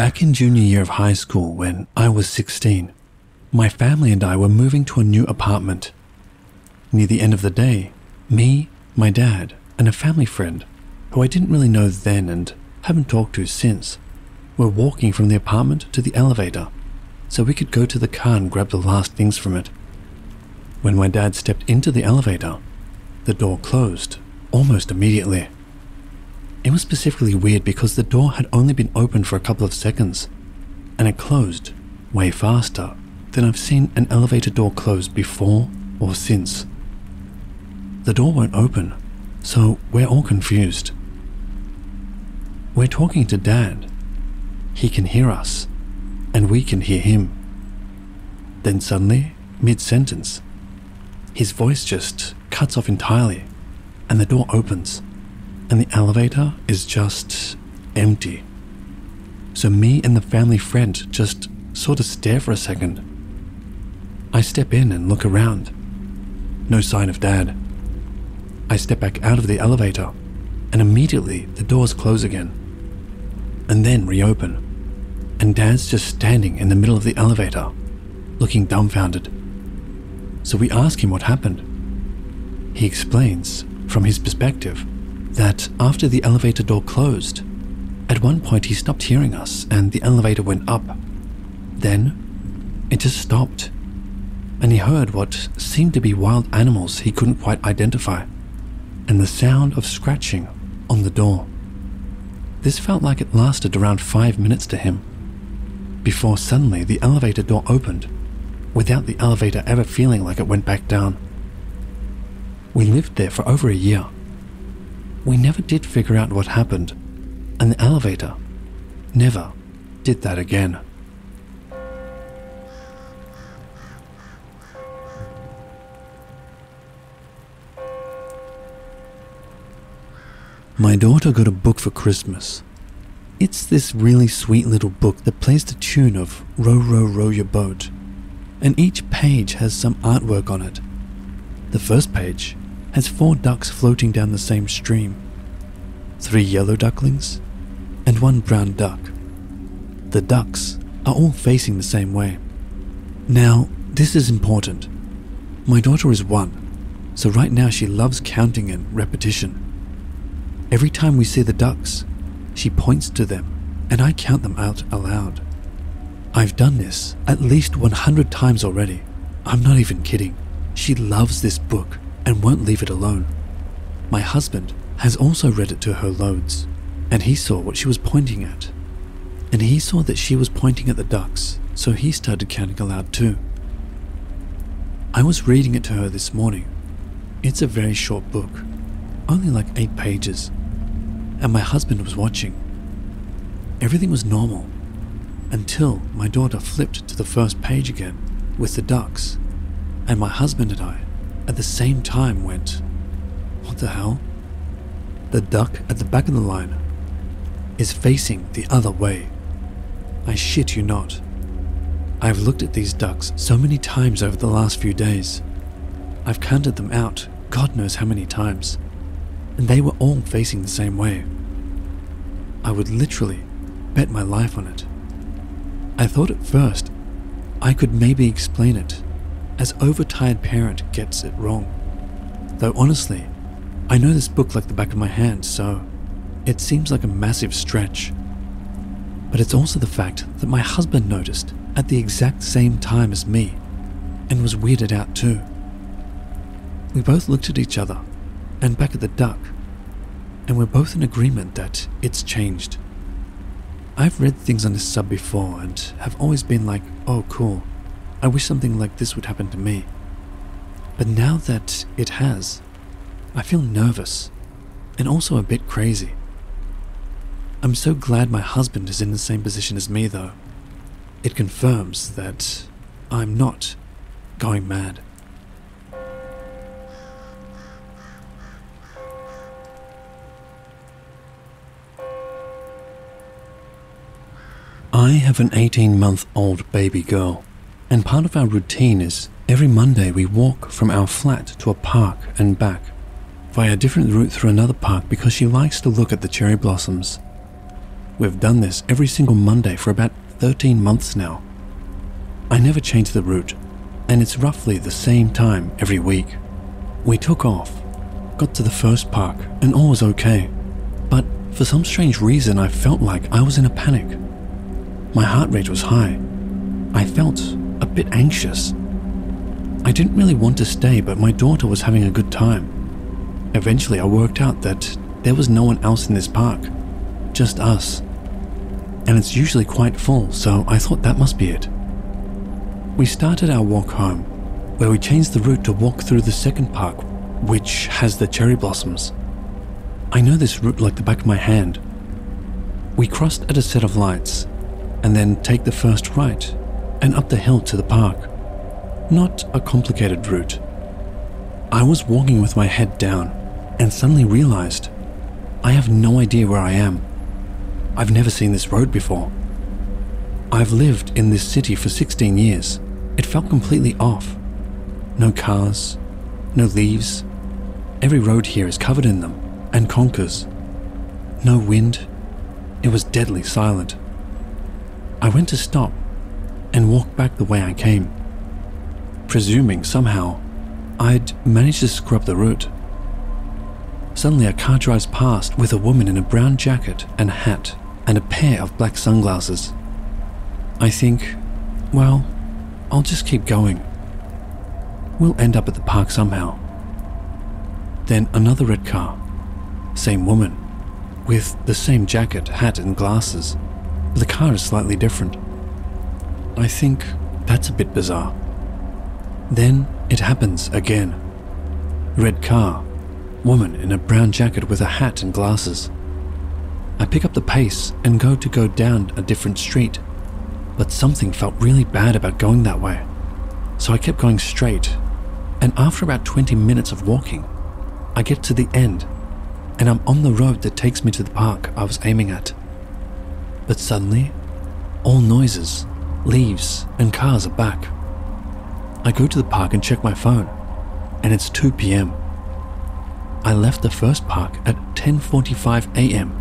Back in junior year of high school when I was 16, my family and I were moving to a new apartment. Near the end of the day, me, my dad, and a family friend, who I didn't really know then and haven't talked to since, were walking from the apartment to the elevator so we could go to the car and grab the last things from it. When my dad stepped into the elevator, the door closed almost immediately. It was specifically weird because the door had only been opened for a couple of seconds, and it closed way faster than I've seen an elevator door close before or since. The door won't open, so we're all confused. We're talking to Dad. He can hear us, and we can hear him. Then suddenly, mid-sentence, his voice just cuts off entirely, and the door opens, and the elevator is just empty. So me and the family friend just sort of stare for a second. I step in and look around. No sign of Dad. I step back out of the elevator, and immediately the doors close again, and then reopen, and Dad's just standing in the middle of the elevator, looking dumbfounded. So we ask him what happened. He explains, from his perspective, that after the elevator door closed, at one point he stopped hearing us and the elevator went up. Then, it just stopped, and he heard what seemed to be wild animals he couldn't quite identify, and the sound of scratching on the door. This felt like it lasted around 5 minutes to him, before suddenly the elevator door opened, without the elevator ever feeling like it went back down. We lived there for over a year. We never did figure out what happened, and the elevator never did that again. My daughter got a book for Christmas. It's this really sweet little book that plays the tune of Row, Row, Row Your Boat, and each page has some artwork on it. The first page has 4 ducks floating down the same stream, 3 yellow ducklings, and 1 brown duck. The ducks are all facing the same way. Now, this is important. My daughter is 1, so right now she loves counting and repetition. Every time we see the ducks, she points to them, and I count them out aloud. I've done this at least 100 times already. I'm not even kidding. She loves this book and won't leave it alone. My husband has also read it to her loads, and he saw what she was pointing at. And he saw that she was pointing at the ducks, so he started counting aloud too. I was reading it to her this morning. It's a very short book, only like 8 pages. And my husband was watching. Everything was normal until my daughter flipped to the first page again with the ducks, and my husband and I at the same time went, "What the hell?" The duck at the back of the line is facing the other way. I shit you not. I've looked at these ducks so many times over the last few days. I've counted them out God knows how many times, and they were all facing the same way. I would literally bet my life on it. I thought at first I could maybe explain it as overtired parent gets it wrong, though honestly, I know this book like the back of my hand, so it seems like a massive stretch. But it's also the fact that my husband noticed at the exact same time as me and was weirded out too. We both looked at each other and back at the duck, and we're both in agreement that it's changed. I've read things on this sub before and have always been like, oh cool, I wish something like this would happen to me. But now that it has, I feel nervous and also a bit crazy. I'm so glad my husband is in the same position as me though. It confirms that I'm not going mad. I have an 18-month-old baby girl, and part of our routine is every Monday we walk from our flat to a park and back, via a different route through another park because she likes to look at the cherry blossoms. We've done this every single Monday for about 13 months now. I never change the route, and it's roughly the same time every week. We took off, got to the first park, and all was okay. But for some strange reason, I felt like I was in a panic. My heart rate was high. I felt a bit anxious. I didn't really want to stay, but my daughter was having a good time. Eventually, I worked out that there was no one else in this park, just us. And it's usually quite full, so I thought that must be it. We started our walk home, where we changed the route to walk through the second park, which has the cherry blossoms. I know this route like the back of my hand. We crossed at a set of lights, and then take the first right, and up the hill to the park. Not a complicated route. I was walking with my head down, and suddenly realized I have no idea where I am. I've never seen this road before. I've lived in this city for 16 years. It felt completely off. No cars, no leaves. Every road here is covered in them, and conkers. No wind. It was deadly silent. I went to stop and walk back the way I came, presuming somehow I'd managed to screw up the route. Suddenly a car drives past with a woman in a brown jacket and a hat and a pair of black sunglasses. I think, well, I'll just keep going. We'll end up at the park somehow. Then another red car, same woman, with the same jacket, hat and glasses, but the car is slightly different. I think that's a bit bizarre. Then it happens again. Red car, woman in a brown jacket with a hat and glasses. I pick up the pace and go down a different street, but something felt really bad about going that way. So I kept going straight, and after about 20 minutes of walking, I get to the end, and I'm on the road that takes me to the park I was aiming at. But suddenly, all noises, leaves, and cars are back. I go to the park and check my phone, and it's 2 p.m. I left the first park at 10:45 a.m.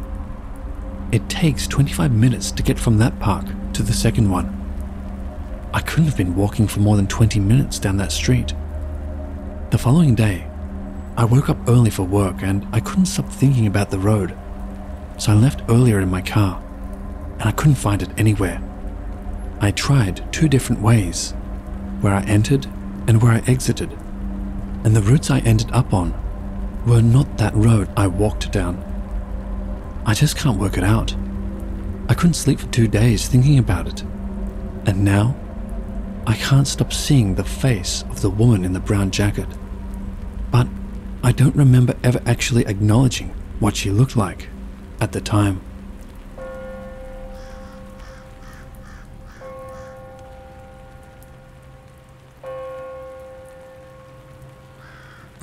It takes 25 minutes to get from that park to the second one. I couldn't have been walking for more than 20 minutes down that street. The following day, I woke up early for work and I couldn't stop thinking about the road, so I left earlier in my car, and I couldn't find it anywhere. I tried 2 different ways, where I entered and where I exited, and the routes I ended up on were not that road I walked down. I just can't work it out. I couldn't sleep for 2 days thinking about it, and now I can't stop seeing the face of the woman in the brown jacket, but I don't remember ever actually acknowledging what she looked like at the time.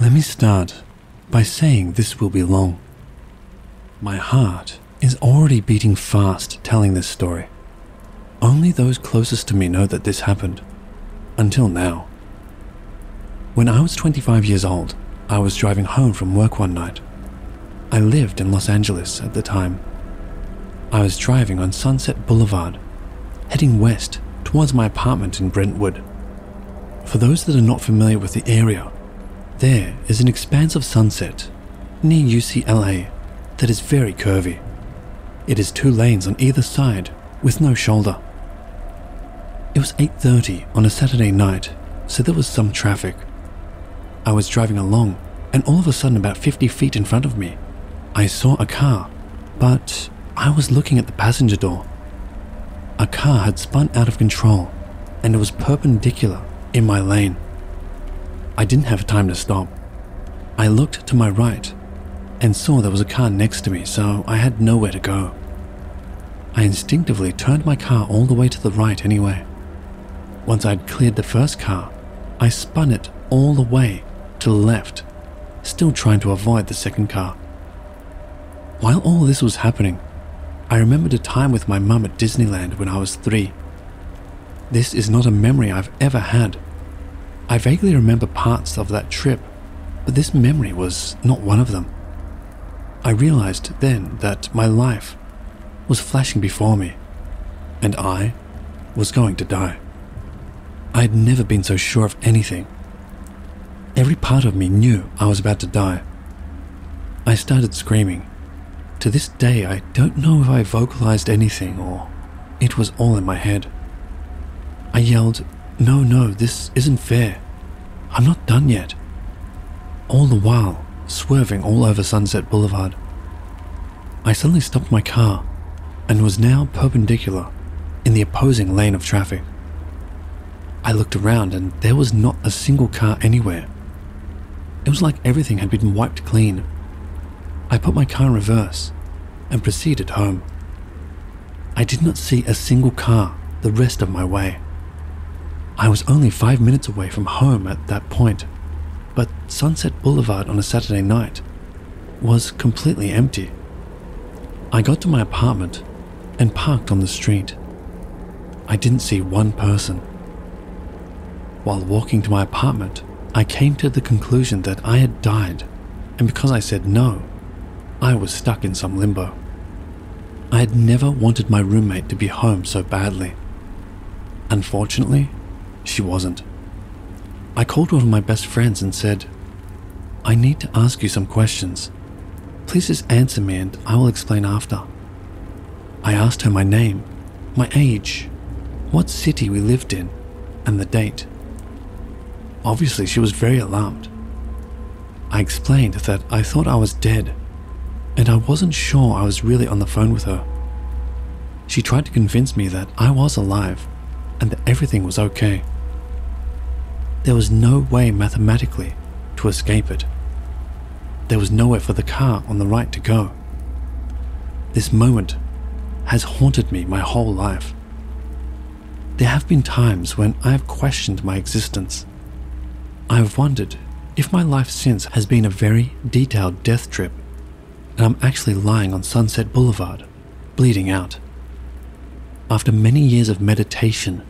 Let me start by saying this will be long. My heart is already beating fast telling this story. Only those closest to me know that this happened, until now. When I was 25 years old, I was driving home from work one night. I lived in Los Angeles at the time. I was driving on Sunset Boulevard, heading west towards my apartment in Brentwood. For those that are not familiar with the area, there is an expanse of sunset near UCLA that is very curvy. It is 2 lanes on either side with no shoulder. It was 8:30 on a Saturday night, so there was some traffic. I was driving along, and all of a sudden about 50 feet in front of me, I saw a car, but I was looking at the passenger door. A car had spun out of control, and it was perpendicular in my lane. I didn't have time to stop. I looked to my right and saw there was a car next to me, so I had nowhere to go. I instinctively turned my car all the way to the right anyway. Once I'd cleared the first car, I spun it all the way to the left, still trying to avoid the second car. While all this was happening, I remembered a time with my mum at Disneyland when I was 3. This is not a memory I've ever had. I vaguely remember parts of that trip, but this memory was not one of them. I realized then that my life was flashing before me, and I was going to die. I had never been so sure of anything. Every part of me knew I was about to die. I started screaming. To this day, I don't know if I vocalized anything or it was all in my head. I yelled, No, this isn't fair. I'm not done yet. All the while, swerving all over Sunset Boulevard. I suddenly stopped my car and was now perpendicular in the opposing lane of traffic. I looked around and there was not a single car anywhere. It was like everything had been wiped clean. I put my car in reverse and proceeded home. I did not see a single car the rest of my way. I was only 5 minutes away from home at that point, but Sunset Boulevard on a Saturday night was completely empty. I got to my apartment and parked on the street. I didn't see one person. While walking to my apartment, I came to the conclusion that I had died, and because I said no, I was stuck in some limbo. I had never wanted my roommate to be home so badly. Unfortunately, she wasn't. I called one of my best friends and said, I need to ask you some questions. Please just answer me and I will explain after. I asked her my name, my age, what city we lived in, and the date. Obviously, she was very alarmed. I explained that I thought I was dead, and I wasn't sure I was really on the phone with her. She tried to convince me that I was alive and that everything was okay. There was no way mathematically to escape it. There was nowhere for the car on the right to go. This moment has haunted me my whole life. There have been times when I have questioned my existence. I have wondered if my life since has been a very detailed death trip and I'm actually lying on Sunset Boulevard, bleeding out. After many years of meditation,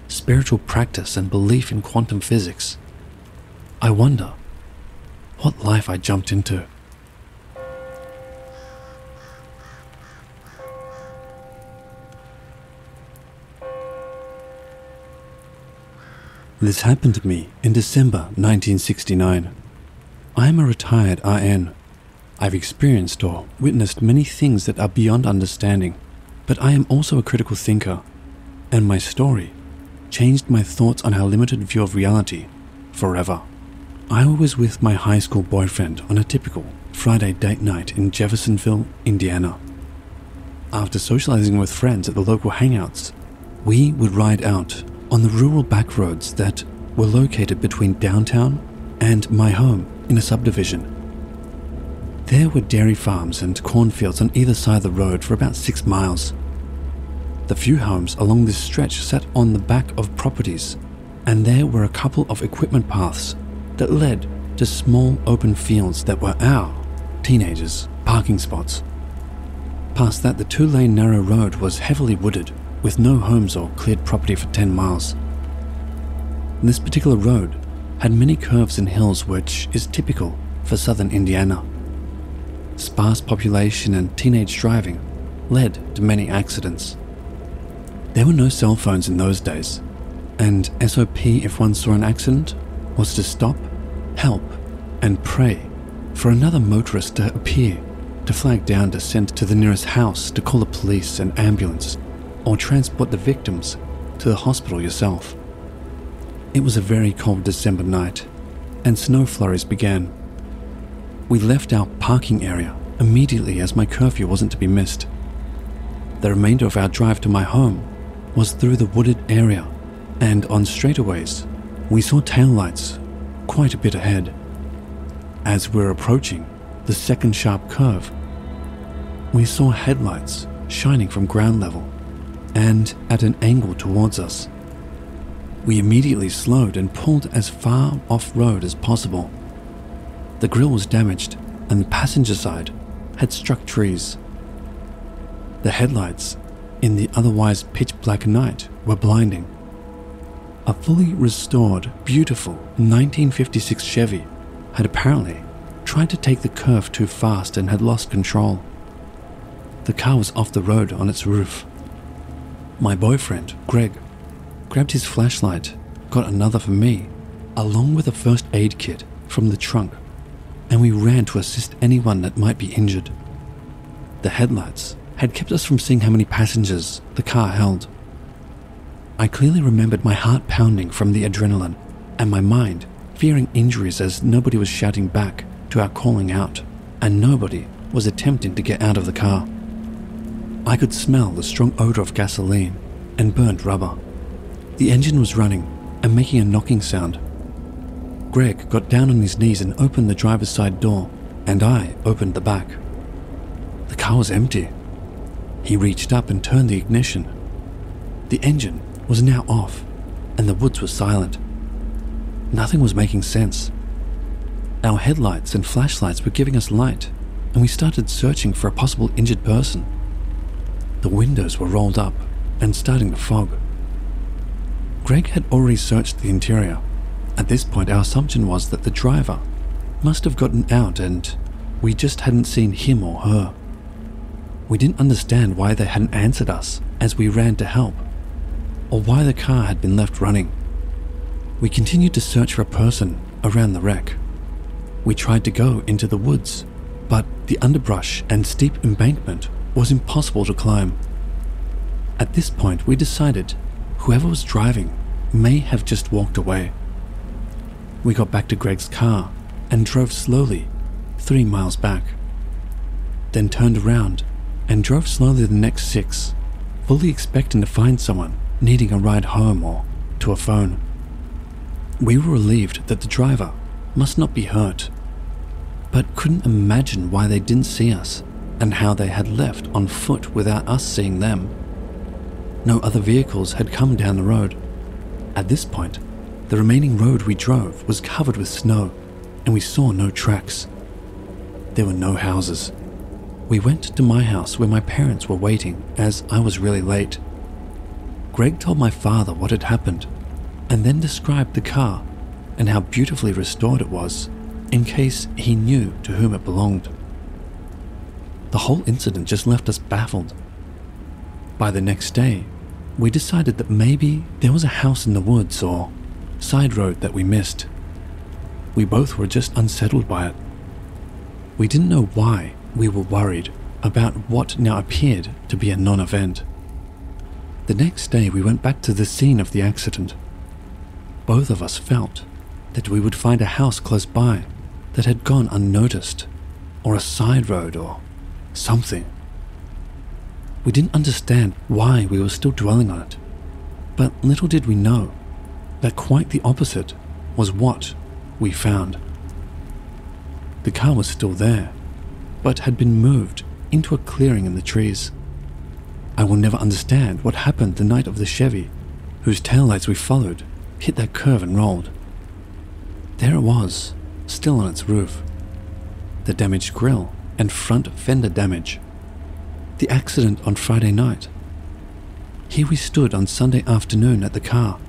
spiritual practice and belief in quantum physics, I wonder what life I jumped into. This happened to me in December 1969. I am a retired RN. I've experienced or witnessed many things that are beyond understanding, but I am also a critical thinker, and my story changed my thoughts on our limited view of reality forever. I was with my high school boyfriend on a typical Friday date night in Jeffersonville, Indiana. After socializing with friends at the local hangouts, we would ride out on the rural back roads that were located between downtown and my home in a subdivision. There were dairy farms and cornfields on either side of the road for about 6 miles. The few homes along this stretch sat on the back of properties, and there were a couple of equipment paths that led to small open fields that were our, teenagers, parking spots. Past that, the 2-lane narrow road was heavily wooded, with no homes or cleared property for 10 miles. This particular road had many curves and hills, which is typical for southern Indiana. Sparse population and teenage driving led to many accidents. There were no cell phones in those days, and SOP if one saw an accident was to stop, help, and pray for another motorist to appear, to flag down descent to the nearest house to call the police and ambulance, or transport the victims to the hospital yourself. It was a very cold December night, and snow flurries began. We left our parking area immediately as my curfew wasn't to be missed. The remainder of our drive to my home was through the wooded area, and on straightaways, we saw taillights quite a bit ahead. As we were approaching the second sharp curve, we saw headlights shining from ground level and at an angle towards us. We immediately slowed and pulled as far off-road as possible. The grille was damaged and the passenger side had struck trees. The headlights in the otherwise pitch-black night were blinding. A fully restored, beautiful 1956 Chevy had apparently tried to take the curve too fast and had lost control. the car was off the road on its roof. My boyfriend, Greg, grabbed his flashlight, got another for me, along with a first aid kit from the trunk, and we ran to assist anyone that might be injured. The headlights had kept us from seeing how many passengers the car held. I clearly remembered my heart pounding from the adrenaline and my mind fearing injuries as nobody was shouting back to our calling out and nobody was attempting to get out of the car. I could smell the strong odor of gasoline and burnt rubber. The engine was running and making a knocking sound. Greg got down on his knees and opened the driver's side door, and I opened the back. The car was empty. He reached up and turned the ignition. The engine was now off, and the woods were silent. Nothing was making sense. Our headlights and flashlights were giving us light, and we started searching for a possible injured person. The windows were rolled up and starting to fog. Greg had already searched the interior. At this point, our assumption was that the driver must have gotten out and we just hadn't seen him or her. We didn't understand why they hadn't answered us as we ran to help, or why the car had been left running. We continued to search for a person around the wreck. We tried to go into the woods, but the underbrush and steep embankment was impossible to climb. At this point, we decided whoever was driving may have just walked away. We got back to Greg's car and drove slowly 3 miles back, then turned around and drove slowly the next 6, fully expecting to find someone needing a ride home or to a phone. We were relieved that the driver must not be hurt, but couldn't imagine why they didn't see us and how they had left on foot without us seeing them. No other vehicles had come down the road. At this point, the remaining road we drove was covered with snow, and we saw no tracks. There were no houses. We went to my house where my parents were waiting as I was really late. Greg told my father what had happened, and then described the car and how beautifully restored it was, in case he knew to whom it belonged. The whole incident just left us baffled. By the next day, we decided that maybe there was a house in the woods or side road that we missed. We both were just unsettled by it. We didn't know why we were worried about what now appeared to be a non-event. The next day we went back to the scene of the accident. Both of us felt that we would find a house close by that had gone unnoticed, or a side road or something. We didn't understand why we were still dwelling on it, but little did we know that quite the opposite was what we found. The car was still there, but had been moved into a clearing in the trees. I will never understand what happened the night of the Chevy, whose taillights we followed, hit that curve and rolled. There it was, still on its roof. The damaged grille and front fender damage. The accident on Friday night. Here we stood on Sunday afternoon at the car.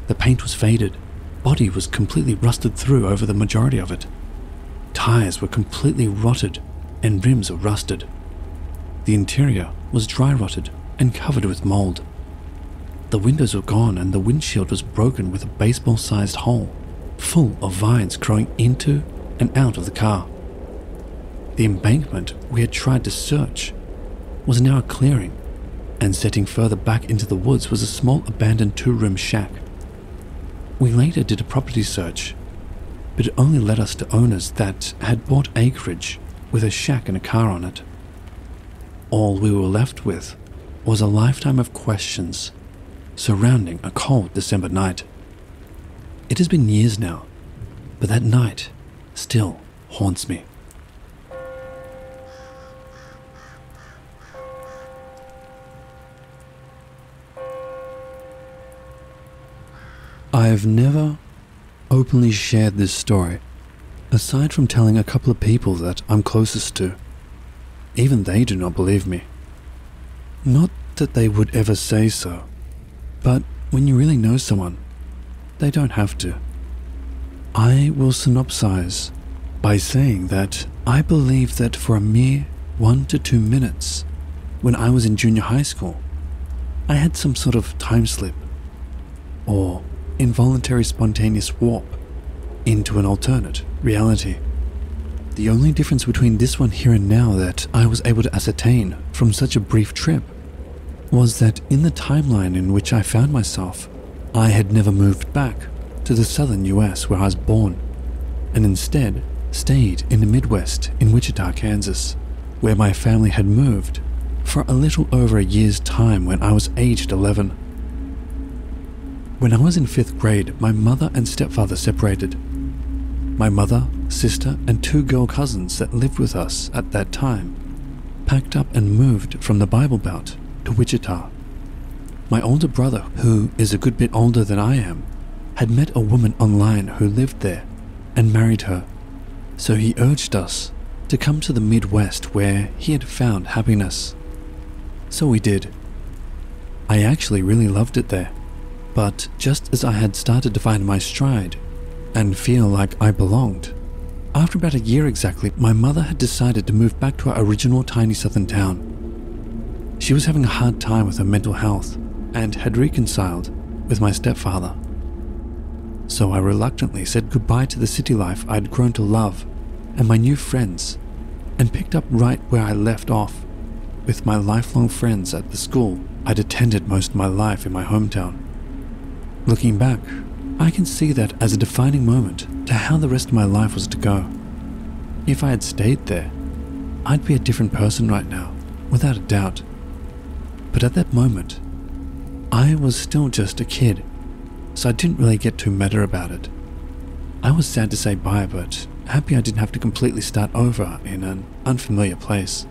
The paint was faded, body was completely rusted through over the majority of it. Tires were completely rotted and rims were rusted. The interior was dry rotted and covered with mold. The windows were gone and the windshield was broken with a baseball-sized hole, full of vines growing into and out of the car. The embankment we had tried to search was now a clearing, and setting further back into the woods was a small abandoned 2-room shack. We later did a property search, but it only led us to owners that had bought acreage with a shack and a car on it. All we were left with was a lifetime of questions surrounding a cold December night. It has been years now, but that night still haunts me. I have never openly shared this story, aside from telling a couple of people that I'm closest to. Even they do not believe me. Not that they would ever say so, but when you really know someone, they don't have to. I will synopsize by saying that I believe that for a mere 1 to 2 minutes when I was in junior high school, I had some sort of time slip or involuntary spontaneous warp into an alternate reality. The only difference between this one here and now that I was able to ascertain from such a brief trip was that in the timeline in which I found myself, I had never moved back to the southern US where I was born, and instead stayed in the Midwest in Wichita, Kansas, where my family had moved for a little over a year's time when I was aged 11. When I was in 5th grade, my mother and stepfather separated. My mother, sister, and 2 girl cousins that lived with us at that time packed up and moved from the Bible Belt to Wichita. My older brother, who is a good bit older than I am, had met a woman online who lived there and married her, so he urged us to come to the Midwest where he had found happiness. So we did. I actually really loved it there, but just as I had started to find my stride and feel like I belonged, after about a year exactly, my mother had decided to move back to our original tiny southern town. She was having a hard time with her mental health and had reconciled with my stepfather. So I reluctantly said goodbye to the city life I'd grown to love and my new friends, and picked up right where I left off with my lifelong friends at the school I'd attended most of my life in my hometown. Looking back, I can see that as a defining moment to how the rest of my life was to go. If I had stayed there, I'd be a different person right now, without a doubt. But at that moment, I was still just a kid, so I didn't really get too meta about it. I was sad to say bye, but happy I didn't have to completely start over in an unfamiliar place.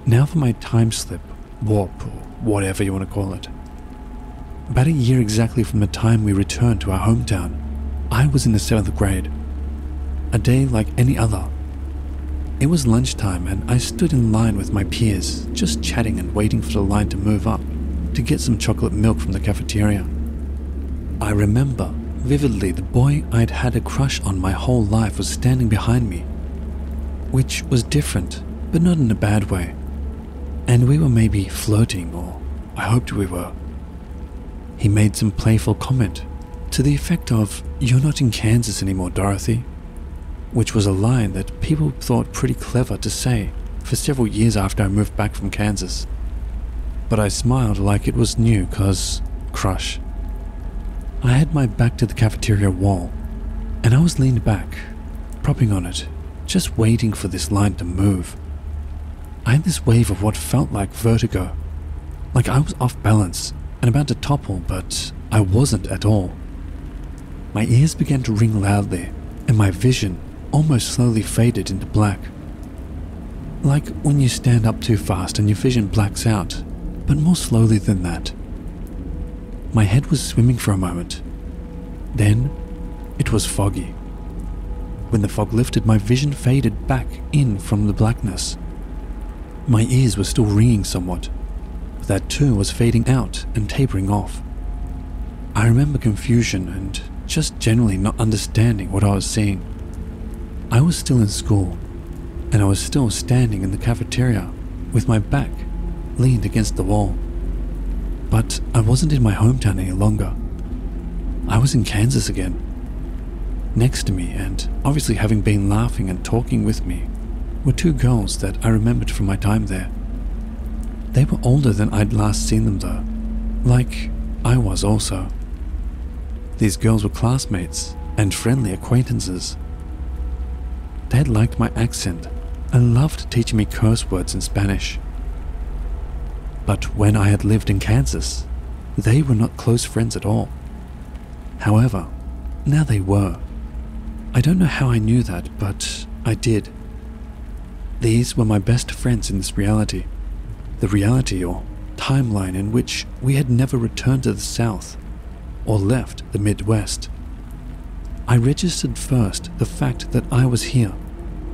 Now for my time slip, warp, or whatever you want to call it. About a year exactly from the time we returned to our hometown, I was in the 7th grade. A day like any other. It was lunchtime and I stood in line with my peers, just chatting and waiting for the line to move up to get some chocolate milk from the cafeteria. I remember vividly the boy I'd had a crush on my whole life was standing behind me, which was different, but not in a bad way. And we were maybe flirting, or I hoped we were. He made some playful comment to the effect of, "You're not in Kansas anymore, Dorothy," which was a line that people thought pretty clever to say for several years after I moved back from Kansas. But I smiled like it was new, cause crush. I had my back to the cafeteria wall, and I was leaned back, propping on it, just waiting for this line to move. I had this wave of what felt like vertigo, like I was off balance and about to topple, but I wasn't at all. My ears began to ring loudly, and my vision almost slowly faded into black. Like when you stand up too fast and your vision blacks out, but more slowly than that. My head was swimming for a moment. Then, it was foggy. When the fog lifted, my vision faded back in from the blackness. My ears were still ringing somewhat, but that too was fading out and tapering off. I remember confusion and just generally not understanding what I was seeing. I was still in school, and I was still standing in the cafeteria with my back leaned against the wall. But I wasn't in my hometown any longer. I was in Kansas again. Next to me, and obviously having been laughing and talking with me, were 2 girls that I remembered from my time there. They were older than I'd last seen them though, like I was also. These girls were classmates and friendly acquaintances. They had liked my accent and loved teaching me curse words in Spanish. But when I had lived in Kansas, they were not close friends at all. However, now they were. I don't know how I knew that, but I did. These were my best friends in this reality, the reality or timeline in which we had never returned to the South or left the Midwest. I registered first the fact that I was here,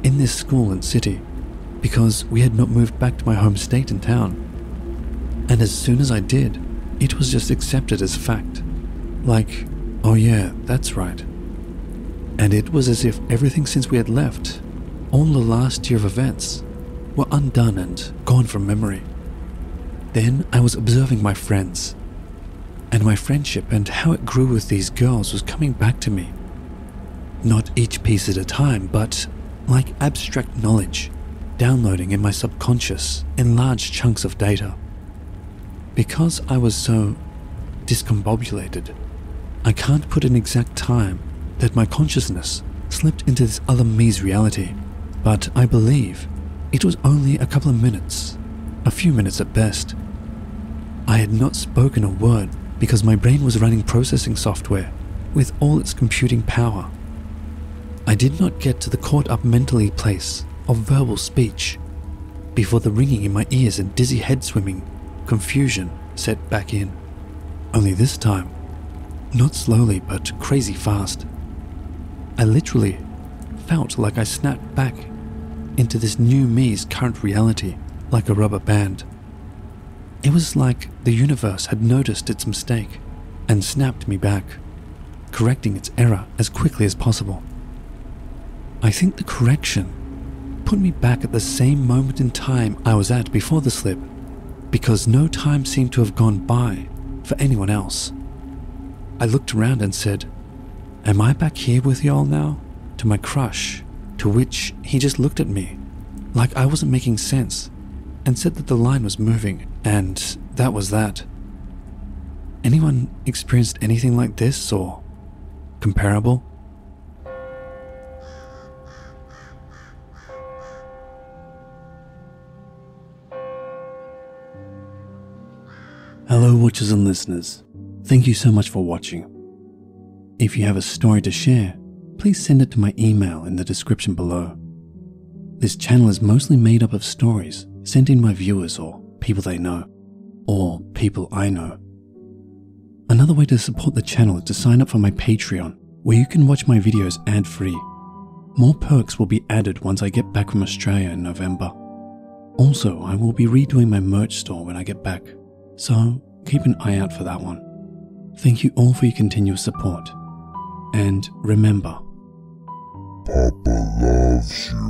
in this school and city, because we had not moved back to my home state and town. And as soon as I did, it was just accepted as fact. Like, oh yeah, that's right. And it was as if everything since we had left, all the last year of events, were undone and gone from memory. Then I was observing my friends, and my friendship and how it grew with these girls was coming back to me. Not each piece at a time, but like abstract knowledge, downloading in my subconscious in large chunks of data. Because I was so discombobulated, I can't put an exact time that my consciousness slipped into this other me's reality, but I believe it was only a couple of minutes, a few minutes at best. I had not spoken a word because my brain was running processing software with all its computing power. I did not get to the caught up mentally place of verbal speech before the ringing in my ears and dizzy head swimming confusion set back in. Only this time, not slowly but crazy fast. I literally felt like I snapped back into this new me's current reality like a rubber band. It was like the universe had noticed its mistake and snapped me back, correcting its error as quickly as possible. I think the correction put me back at the same moment in time I was at before the slip, because no time seemed to have gone by for anyone else. I looked around and said, "Am I back here with y'all now?" to my crush, to which he just looked at me like I wasn't making sense and said that the line was moving, and that was that. Anyone experienced anything like this or comparable? Hello watchers and listeners, thank you so much for watching. If you have a story to share, please send it to my email in the description below. This channel is mostly made up of stories sent in by viewers or people they know, or people I know. Another way to support the channel is to sign up for my Patreon, where you can watch my videos ad-free. More perks will be added once I get back from Australia in November. Also, I will be redoing my merch store when I get back, so keep an eye out for that one. Thank you all for your continuous support. And remember, Papa loves you.